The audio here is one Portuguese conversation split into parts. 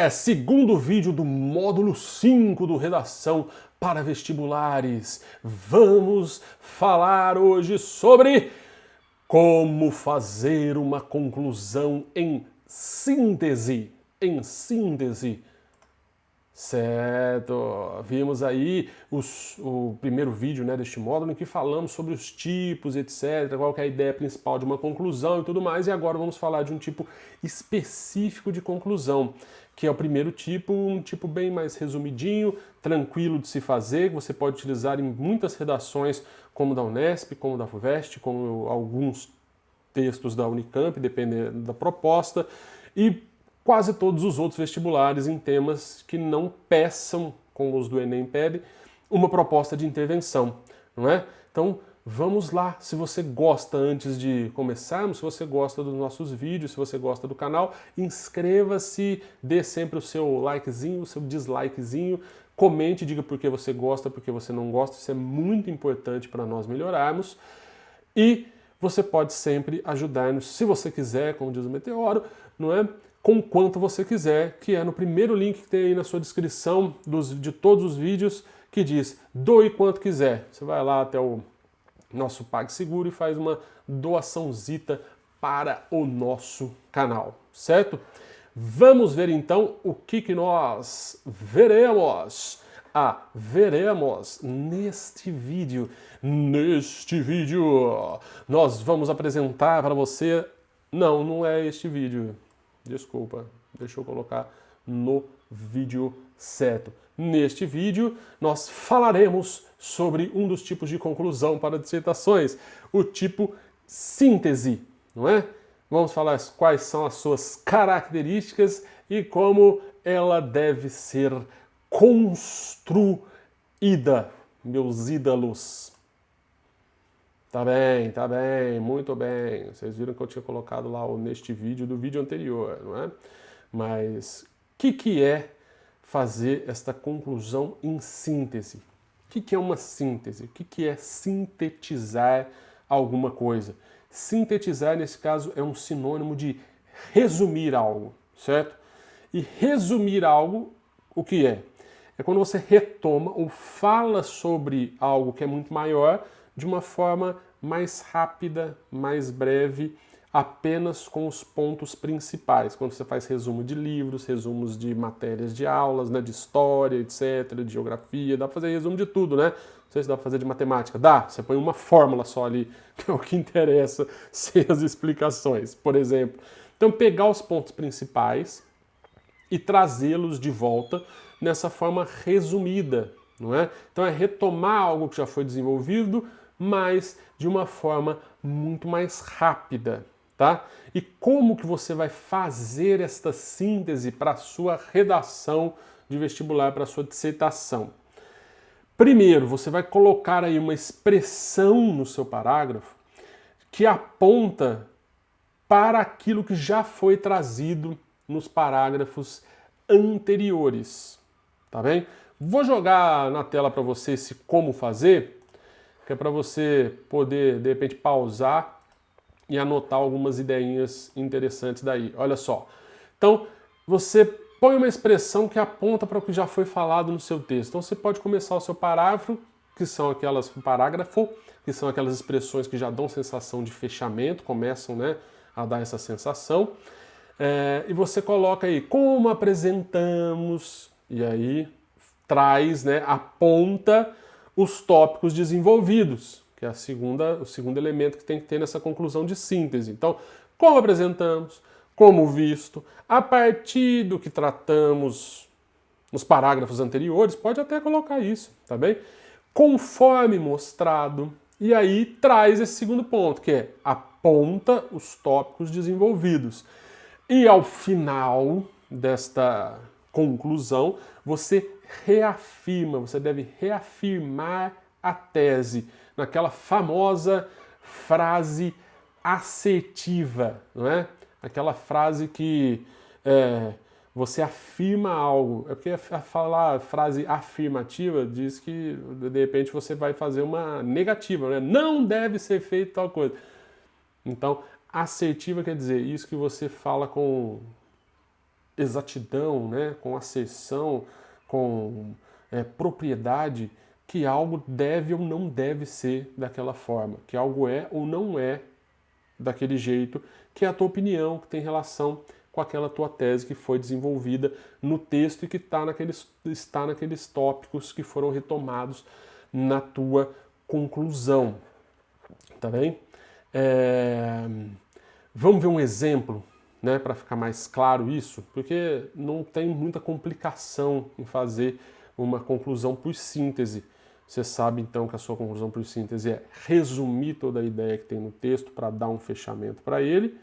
Segundo vídeo do módulo 5 do Redação para Vestibulares. Vamos falar hoje sobre como fazer uma conclusão em síntese. Certo, vimos aí o primeiro vídeo, né, deste módulo em que falamos sobre os tipos, etc, qual que é a ideia principal de uma conclusão e tudo mais, e agora vamos falar de um tipo específico de conclusão, que é o primeiro tipo, um tipo bem mais resumidinho, tranquilo de se fazer, que você pode utilizar em muitas redações, como da Unesp, como da FUVEST, como alguns textos da Unicamp, dependendo da proposta, e quase todos os outros vestibulares em temas que não peçam, como os do Enem pede, uma proposta de intervenção, não é? Então, vamos lá. Se você gosta, antes de começarmos, se você gosta dos nossos vídeos, se você gosta do canal, inscreva-se, dê sempre o seu likezinho, o seu dislikezinho, comente, diga por que você gosta, por que você não gosta, isso é muito importante para nós melhorarmos. E você pode sempre ajudar-nos, se você quiser, como diz o Meteoro, não é? Com quanto você quiser, que é no primeiro link que tem aí na sua descrição de todos os vídeos, que diz doe quanto quiser. Você vai lá até o nosso PagSeguro e faz uma doaçãozita para o nosso canal, certo? Vamos ver então o que nós veremos. Veremos neste vídeo. Neste vídeo nós vamos apresentar para você... Não é este vídeo. Desculpa, deixa eu colocar no vídeo certo. Neste vídeo, nós falaremos sobre um dos tipos de conclusão para dissertações, o tipo síntese, não é? Vamos falar quais são as suas características e como ela deve ser construída, meus ídolos. Tá bem, muito bem. Vocês viram que eu tinha colocado lá neste vídeo do vídeo anterior, não é? Mas o que é fazer esta conclusão em síntese? O que é uma síntese? O que é sintetizar alguma coisa? Sintetizar, nesse caso, é um sinônimo de resumir algo, certo? E resumir algo, o que é? É quando você retoma ou fala sobre algo que é muito maior de uma forma mais rápida, mais breve, apenas com os pontos principais. Quando você faz resumo de livros, resumos de matérias de aulas, né, de história, etc., de geografia, dá para fazer resumo de tudo, né? Não sei se dá para fazer de matemática. Dá, você põe uma fórmula só ali, que é o que interessa, sem as explicações, por exemplo. Então, pegar os pontos principais e trazê-los de volta nessa forma resumida, não é? Então, é retomar algo que já foi desenvolvido, mas de uma forma muito mais rápida, tá? E como que você vai fazer esta síntese para a sua redação de vestibular, para a sua dissertação? Primeiro, você vai colocar aí uma expressão no seu parágrafo que aponta para aquilo que já foi trazido nos parágrafos anteriores, tá bem? Vou jogar na tela para você esse como fazer, que é para você poder, de repente, pausar e anotar algumas ideinhas interessantes daí. Olha só. Então, você põe uma expressão que aponta para o que já foi falado no seu texto. Então, você pode começar o seu parágrafo, que são aquelas expressões que já dão sensação de fechamento, começam, né, a dar essa sensação. E você coloca aí, como apresentamos, e aí traz, né, aponta os tópicos desenvolvidos, que é o segundo elemento que tem que ter nessa conclusão de síntese. Então, como apresentamos, como visto, a partir do que tratamos nos parágrafos anteriores, pode até colocar isso, tá bem? Conforme mostrado, e aí traz esse segundo ponto, que é aponta os tópicos desenvolvidos. E ao final desta conclusão, você deve reafirmar a tese, naquela famosa frase assertiva, não é? Aquela frase que você afirma algo. É porque falar frase afirmativa diz que, de repente, você vai fazer uma negativa, né? Não deve ser feito tal coisa. Então, assertiva quer dizer isso que você fala com exatidão, né, com asserção, com propriedade, que algo deve ou não deve ser daquela forma, que algo é ou não é daquele jeito, que é a tua opinião, que tem relação com aquela tua tese que foi desenvolvida no texto e que está naqueles tópicos que foram retomados na tua conclusão. Tá bem? Vamos ver um exemplo, né, para ficar mais claro isso, porque não tem muita complicação em fazer uma conclusão por síntese. Você sabe então que a sua conclusão por síntese é resumir toda a ideia que tem no texto para dar um fechamento para ele.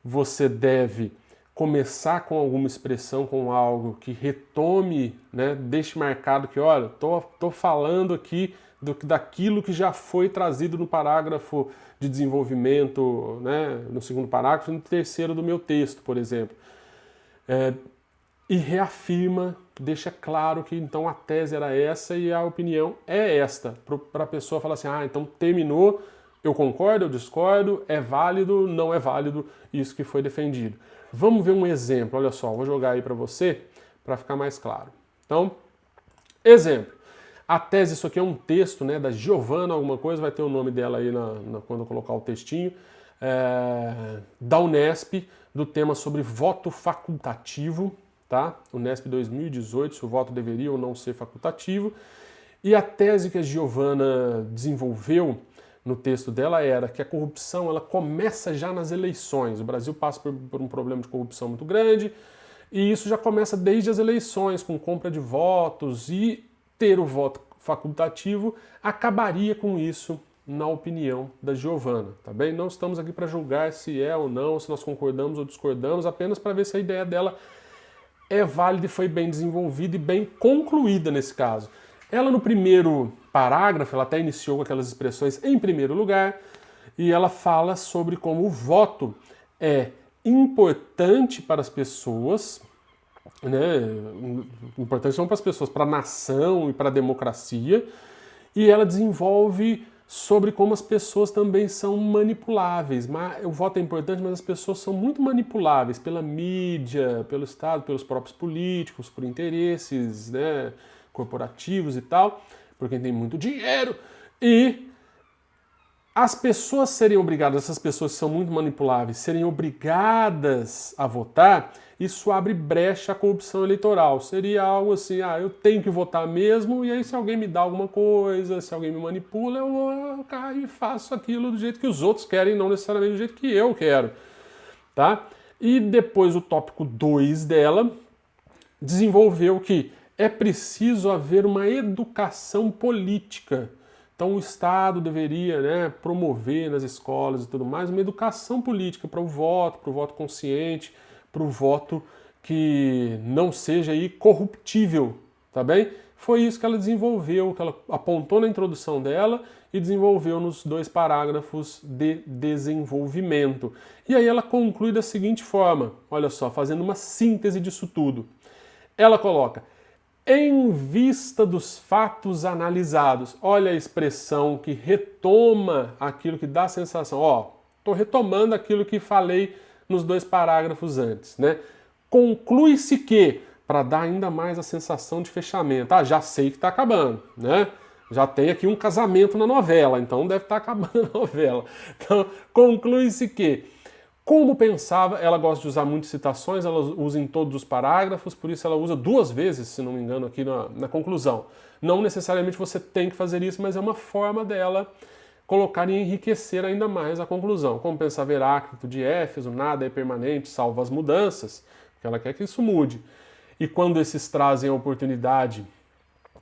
Você deve começar com alguma expressão, com algo que retome, né, deixe marcado que, olha, tô falando aqui daquilo que já foi trazido no parágrafo de desenvolvimento, né, no segundo parágrafo, no terceiro do meu texto, por exemplo. E reafirma, deixa claro que então a tese era essa e a opinião é esta, para a pessoa falar assim, então terminou, eu concordo, eu discordo, é válido, não é válido isso que foi defendido. Vamos ver um exemplo, olha só, vou jogar aí para você, para ficar mais claro. Então, exemplo. A tese, isso aqui é um texto, né, da Giovana alguma coisa, vai ter o nome dela aí quando eu colocar o textinho, da Unesp, do tema sobre voto facultativo, tá? Unesp 2018, se o voto deveria ou não ser facultativo. E a tese que a Giovana desenvolveu no texto dela era que a corrupção ela começa já nas eleições. O Brasil passa por um problema de corrupção muito grande e isso já começa desde as eleições, com compra de votos, e ter o voto facultativo acabaria com isso, na opinião da Giovana, tá bem? Não estamos aqui para julgar se é ou não, se nós concordamos ou discordamos, apenas para ver se a ideia dela é válida e foi bem desenvolvida e bem concluída nesse caso. Ela no primeiro parágrafo, ela até iniciou com aquelas expressões em primeiro lugar, e ela fala sobre como o voto é importante para as pessoas, né? Importante não para as pessoas, para a nação e para a democracia, e ela desenvolve sobre como as pessoas também são manipuláveis. O voto é importante, mas as pessoas são muito manipuláveis pela mídia, pelo Estado, pelos próprios políticos, por interesses, né, corporativos e tal, por quem tem muito dinheiro. E as pessoas serem obrigadas, essas pessoas que são muito manipuláveis, serem obrigadas a votar, isso abre brecha à corrupção eleitoral. Seria algo assim, eu tenho que votar mesmo, e aí se alguém me dá alguma coisa, se alguém me manipula, eu caio e faço aquilo do jeito que os outros querem, não necessariamente do jeito que eu quero. Tá? E depois o tópico 2 dela desenvolveu que é preciso haver uma educação política. Então o Estado deveria, né, promover nas escolas e tudo mais uma educação política para o voto consciente, para o voto que não seja aí corruptível, tá bem? Foi isso que ela desenvolveu, que ela apontou na introdução dela e desenvolveu nos 2 parágrafos de desenvolvimento. E aí ela conclui da seguinte forma, olha só, fazendo uma síntese disso tudo. Ela coloca: em vista dos fatos analisados. Olha a expressão que retoma aquilo que dá a sensação. Estou retomando aquilo que falei nos 2 parágrafos antes, né? Conclui-se que, para dar ainda mais a sensação de fechamento, já sei que está acabando, né? Já tem aqui um casamento na novela, então deve estar acabando a novela. Então, conclui-se que, como pensava, ela gosta de usar muitas citações, ela usa em todos os parágrafos, por isso ela usa 2 vezes, se não me engano, aqui na conclusão. Não necessariamente você tem que fazer isso, mas é uma forma dela colocar e enriquecer ainda mais a conclusão. Como pensava Heráclito de Éfeso, nada é permanente, salvo as mudanças, porque ela quer que isso mude. E quando esses trazem a oportunidade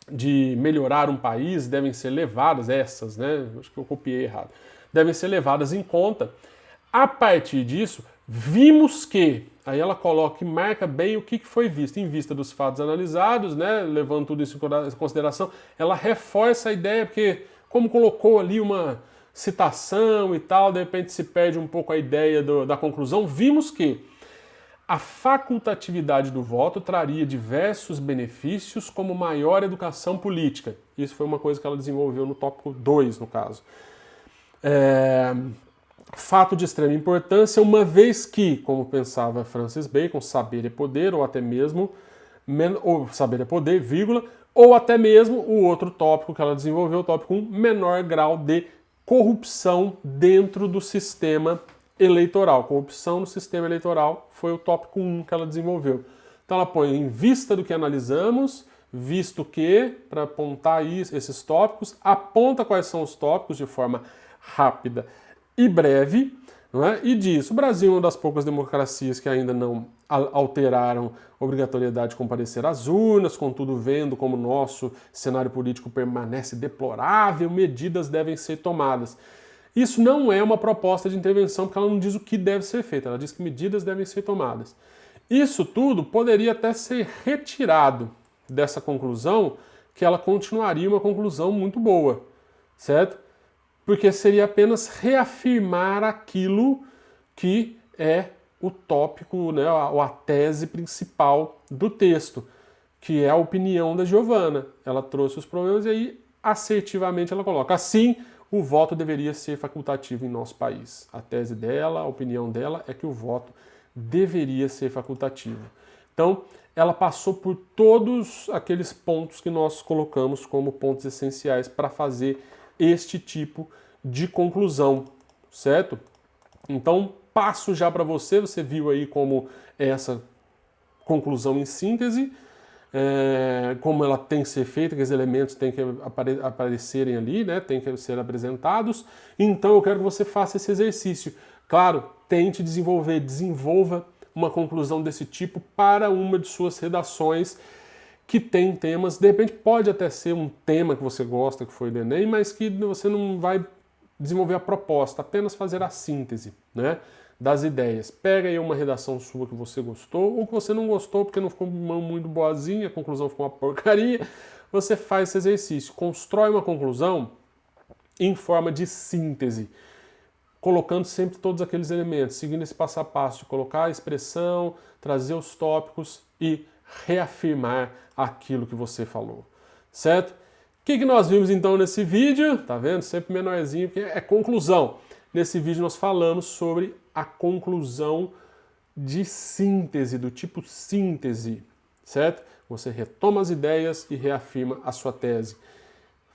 de melhorar um país, devem ser levadas, essas, né? Acho que eu copiei errado. Devem ser levadas em conta. A partir disso, vimos que, aí ela coloca e marca bem o que foi visto, em vista dos fatos analisados, né, levando tudo isso em consideração, ela reforça a ideia, porque como colocou ali uma citação e tal, de repente se perde um pouco a ideia da conclusão, vimos que a facultatividade do voto traria diversos benefícios, como maior educação política. Isso foi uma coisa que ela desenvolveu no tópico 2, no caso. fato de extrema importância, uma vez que, como pensava Francis Bacon, saber é poder, ou até mesmo ou saber é poder, vírgula, ou até mesmo o outro tópico que ela desenvolveu, o tópico 1, menor grau de corrupção dentro do sistema eleitoral. Corrupção no sistema eleitoral foi o tópico 1 que ela desenvolveu. Então ela põe em vista do que analisamos, visto que, para apontar aí esses tópicos, aponta quais são os tópicos de forma rápida e breve, não é? E diz, o Brasil é uma das poucas democracias que ainda não alteraram a obrigatoriedade de comparecer às urnas, contudo vendo como nosso cenário político permanece deplorável, medidas devem ser tomadas. Isso não é uma proposta de intervenção, porque ela não diz o que deve ser feito, ela diz que medidas devem ser tomadas. Isso tudo poderia até ser retirado dessa conclusão, que ela continuaria uma conclusão muito boa, certo? Porque seria apenas reafirmar aquilo que é o tópico, né, a tese principal do texto, que é a opinião da Giovana. Ela trouxe os problemas e aí assertivamente ela coloca: assim, o voto deveria ser facultativo em nosso país. A tese dela, a opinião dela é que o voto deveria ser facultativo. Então, ela passou por todos aqueles pontos que nós colocamos como pontos essenciais para fazer este tipo de conclusão, certo? Então, passo já para você viu aí como essa conclusão em síntese, como ela tem que ser feita, que os elementos têm que aparecerem ali, né? Tem que ser apresentados. Então, eu quero que você faça esse exercício. Claro, tente desenvolva uma conclusão desse tipo para uma de suas redações que tem temas, de repente pode até ser um tema que você gosta, que foi do Enem, mas que você não vai desenvolver a proposta, apenas fazer a síntese, né, das ideias. Pega aí uma redação sua que você gostou, ou que você não gostou porque não ficou muito boazinha, a conclusão ficou uma porcaria, você faz esse exercício, constrói uma conclusão em forma de síntese, colocando sempre todos aqueles elementos, seguindo esse passo a passo de colocar a expressão, trazer os tópicos e reafirmar aquilo que você falou, certo? O que nós vimos então nesse vídeo? Tá vendo? Sempre menorzinho, porque é conclusão. Nesse vídeo nós falamos sobre a conclusão de síntese, do tipo síntese, certo? Você retoma as ideias e reafirma a sua tese.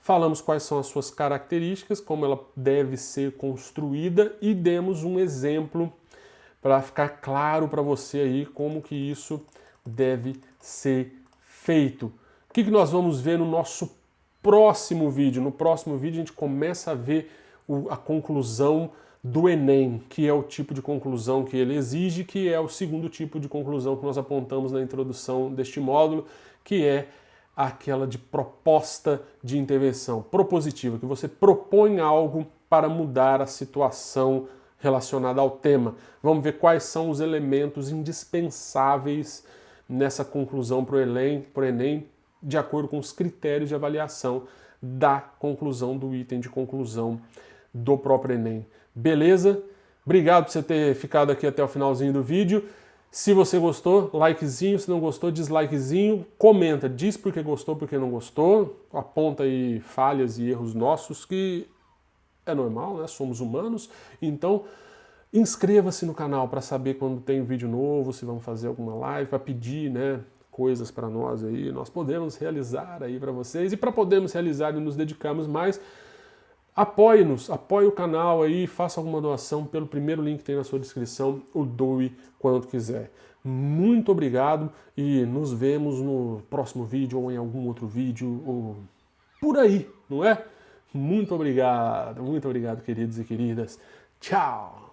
Falamos quais são as suas características, como ela deve ser construída e demos um exemplo para ficar claro para você aí como que isso deve ser feito. O que nós vamos ver no nosso próximo vídeo? No próximo vídeo a gente começa a ver a conclusão do Enem, que é o tipo de conclusão que ele exige, que é o segundo tipo de conclusão que nós apontamos na introdução deste módulo, que é aquela de proposta de intervenção propositiva, que você propõe algo para mudar a situação relacionada ao tema. Vamos ver quais são os elementos indispensáveis nessa conclusão para o Enem, de acordo com os critérios de avaliação da conclusão do item de conclusão do próprio Enem. Beleza? Obrigado por você ter ficado aqui até o finalzinho do vídeo. Se você gostou, likezinho. Se não gostou, dislikezinho. Comenta, diz por que gostou, por que não gostou. Aponta aí falhas e erros nossos, que é normal, né? Somos humanos. Então, inscreva-se no canal para saber quando tem vídeo novo, se vamos fazer alguma live, para pedir, né, coisas para nós aí. Nós podemos realizar aí para vocês. E para podermos realizar e nos dedicarmos mais, apoie-nos, apoie o canal aí, faça alguma doação pelo primeiro link que tem na sua descrição, o doe quanto quiser. Muito obrigado e nos vemos no próximo vídeo ou em algum outro vídeo, ou por aí, não é? Muito obrigado, queridos e queridas. Tchau!